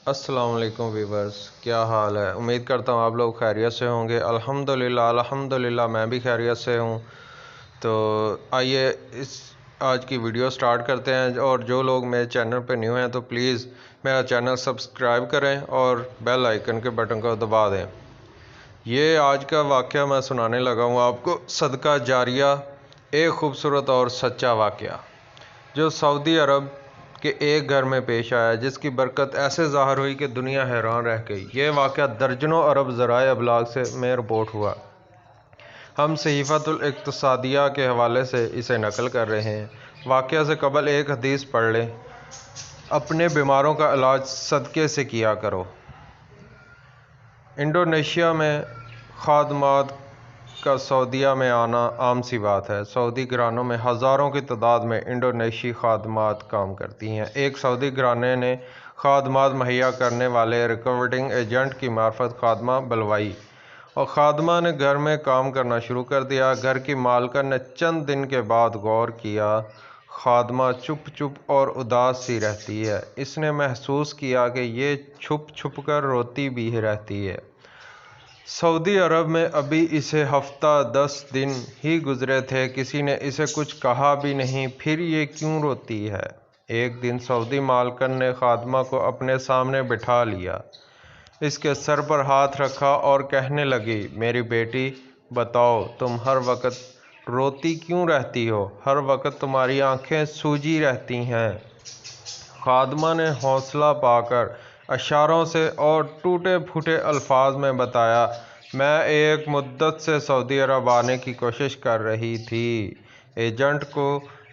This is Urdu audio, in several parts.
السلام علیکم ویورز، کیا حال ہے؟ امید کرتا ہوں آپ لوگ خیریت سے ہوں گے۔ الحمدللہ میں بھی خیریت سے ہوں۔ تو آئیے آج کی ویڈیو سٹارٹ کرتے ہیں، اور جو لوگ میرے چینل پہ نیو ہیں تو پلیز میرا چینل سبسکرائب کریں اور بیل آئیکن کے بٹن کو دبا دیں۔ یہ آج کا واقعہ میں سنانے لگا ہوں آپ کو، صدقہ جاریہ، ایک خوبصورت اور سچا واقعہ جو سعودی عرب کہ ایک گھر میں پیش آیا، جس کی برکت ایسے ظاہر ہوئی کہ دنیا حیران رہ گئی۔ یہ واقعہ درجنوں عرب ذرائع ابلاغ میں رپورٹ ہوا۔ ہم صحیفۃ الاقتصادیہ کے حوالے سے اسے نقل کر رہے ہیں۔ واقعہ سے قبل ایک حدیث پڑھ لیں: اپنے بیماروں کا علاج صدقے سے کیا کرو۔ انڈونیشیا میں خادمات کا سعودیہ میں آنا عام سی بات ہے۔ سعودی گھرانوں میں ہزاروں کی تعداد میں انڈونیشی خادمات کام کرتی ہیں۔ ایک سعودی گھرانے نے خادمات مہیا کرنے والے ریکروٹنگ ایجنٹ کی معرفت خادمہ بلوائی، اور خادمہ نے گھر میں کام کرنا شروع کر دیا۔ گھر کی مالکن نے چند دن کے بعد غور کیا، خادمہ چپ اور اداس سی رہتی ہے۔ اس نے محسوس کیا کہ یہ چھپ کر روتی بھی رہتی ہے۔ سعودی عرب میں ابھی اسے ہفتہ 10 دن ہی گزرے تھے، کسی نے اسے کچھ کہا بھی نہیں، پھر یہ کیوں روتی ہے؟ ایک دن سعودی مالکن نے خادمہ کو اپنے سامنے بٹھا لیا، اس کے سر پر ہاتھ رکھا اور کہنے لگی: میری بیٹی، بتاؤ تم ہر وقت روتی کیوں رہتی ہو؟ ہر وقت تمہاری آنکھیں سوجی رہتی ہیں۔ خادمہ نے حوصلہ پا کر اشاروں سے اور ٹوٹے پھوٹے الفاظ میں بتایا: میں ایک مدت سے سعودی عرب آنے کی کوشش کر رہی تھی، ایجنٹ کو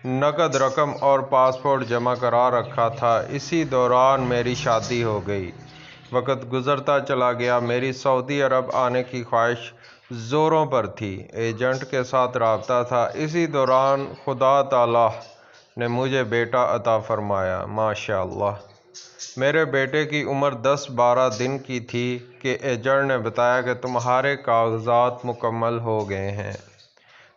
نقد رقم اور پاسپورٹ جمع کرا رکھا تھا، اسی دوران میری شادی ہو گئی۔ وقت گزرتا چلا گیا، میری سعودی عرب آنے کی خواہش زوروں پر تھی، ایجنٹ کے ساتھ رابطہ تھا، اسی دوران خدا تعالیٰ نے مجھے بیٹا عطا فرمایا، ماشاءاللہ۔ میرے بیٹے کی عمر 10-12 دن کی تھی کہ ایجنٹ نے بتایا کہ تمہارے کاغذات مکمل ہو گئے ہیں،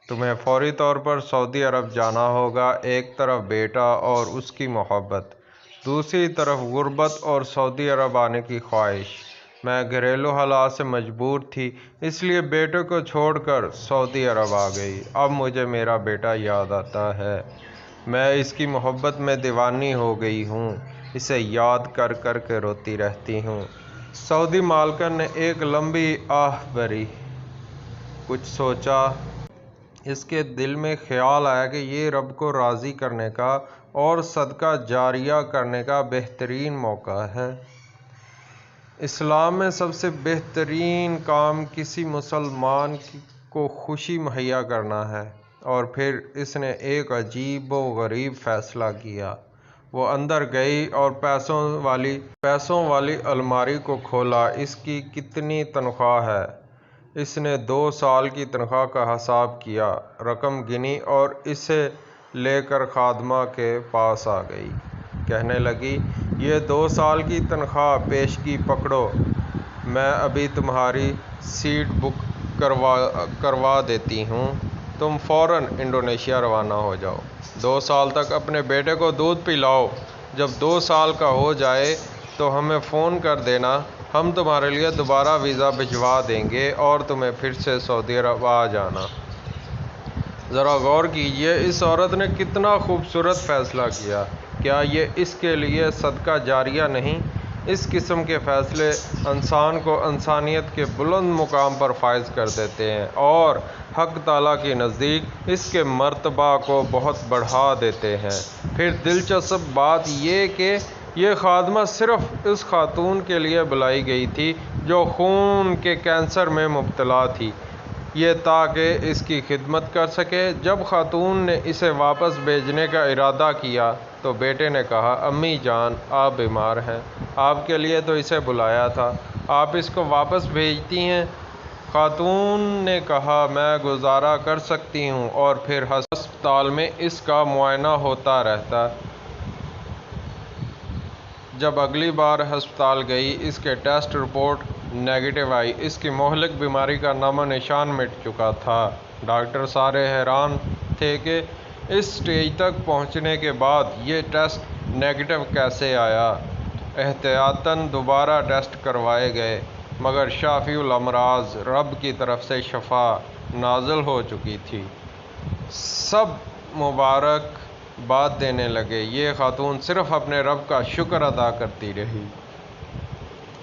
تمہیں فوری طور پر سعودی عرب جانا ہوگا۔ ایک طرف بیٹا اور اس کی محبت، دوسری طرف غربت اور سعودی عرب آنے کی خواہش۔ میں گھریلو حالات سے مجبور تھی، اس لیے بیٹے کو چھوڑ کر سعودی عرب آ گئی۔ اب مجھے میرا بیٹا یاد آتا ہے، میں اس کی محبت میں دیوانی ہو گئی ہوں، اسے یاد کر کے روتی رہتی ہوں۔ سعودی مالکن نے ایک لمبی آہ بھری، کچھ سوچا۔ اس کے دل میں خیال آیا کہ یہ رب کو راضی کرنے کا اور صدقہ جاریہ کرنے کا بہترین موقع ہے۔ اسلام میں سب سے بہترین کام کسی مسلمان کو خوشی مہیا کرنا ہے۔ اور پھر اس نے ایک عجیب و غریب فیصلہ کیا۔ وہ اندر گئی اور پیسوں والی الماری کو کھولا۔ اس کی کتنی تنخواہ ہے؟ اس نے 2 سال کی تنخواہ کا حساب کیا، رقم گنی اور اسے لے کر خادمہ کے پاس آ گئی۔ کہنے لگی: یہ 2 سال کی تنخواہ پیشگی پکڑو، میں ابھی تمہاری سیٹ بک کروا دیتی ہوں، تم فوراً انڈونیشیا روانہ ہو جاؤ۔ 2 سال تک اپنے بیٹے کو دودھ پلاؤ، جب 2 سال کا ہو جائے تو ہمیں فون کر دینا، ہم تمہارے لیے دوبارہ ویزا بھجوا دیں گے اور تمہیں پھر سے سعودی عرب آ جانا۔ ذرا غور کیجئے، اس عورت نے کتنا خوبصورت فیصلہ کیا۔ کیا یہ اس کے لیے صدقہ جاریہ نہیں؟ اس قسم کے فیصلے انسان کو انسانیت کے بلند مقام پر فائز کر دیتے ہیں اور حق تعالیٰ کے نزدیک اس کے مرتبہ کو بہت بڑھا دیتے ہیں۔ پھر دلچسپ بات یہ کہ یہ خادمہ صرف اس خاتون کے لیے بلائی گئی تھی جو خون کے کینسر میں مبتلا تھی، یہ تاکہ اس کی خدمت کر سکے۔ جب خاتون نے اسے واپس بھیجنے کا ارادہ کیا تو بیٹے نے کہا: امی جان، آپ بیمار ہیں، آپ کے لیے تو اسے بلایا تھا، آپ اس کو واپس بھیجتی ہیں؟ خاتون نے کہا: میں گزارا کر سکتی ہوں، اور پھر ہسپتال میں اس کا معائنہ ہوتا رہتا۔ جب اگلی بار ہسپتال گئی، اس کے ٹیسٹ رپورٹ نیگیٹو آئی، اس کی مہلک بیماری کا نام و نشان مٹ چکا تھا۔ ڈاکٹر سارے حیران تھے کہ اس سٹیج تک پہنچنے کے بعد یہ ٹیسٹ نیگیٹو کیسے آیا۔ احتیاطاً دوبارہ ٹیسٹ کروائے گئے مگر شافی الامراض رب کی طرف سے شفا نازل ہو چکی تھی۔ سب مبارک بات دینے لگے۔ یہ خاتون صرف اپنے رب کا شکر ادا کرتی رہی۔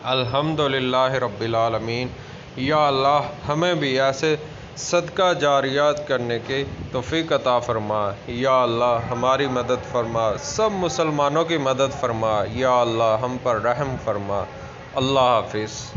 الحمدللہ رب العالمین۔ یا اللہ ہمیں بھی ایسے صدقہ جاریات کرنے کی توفیق عطا فرما۔ یا اللہ ہماری مدد فرما، سب مسلمانوں کی مدد فرما۔ یا اللہ ہم پر رحم فرما۔ اللہ حافظ۔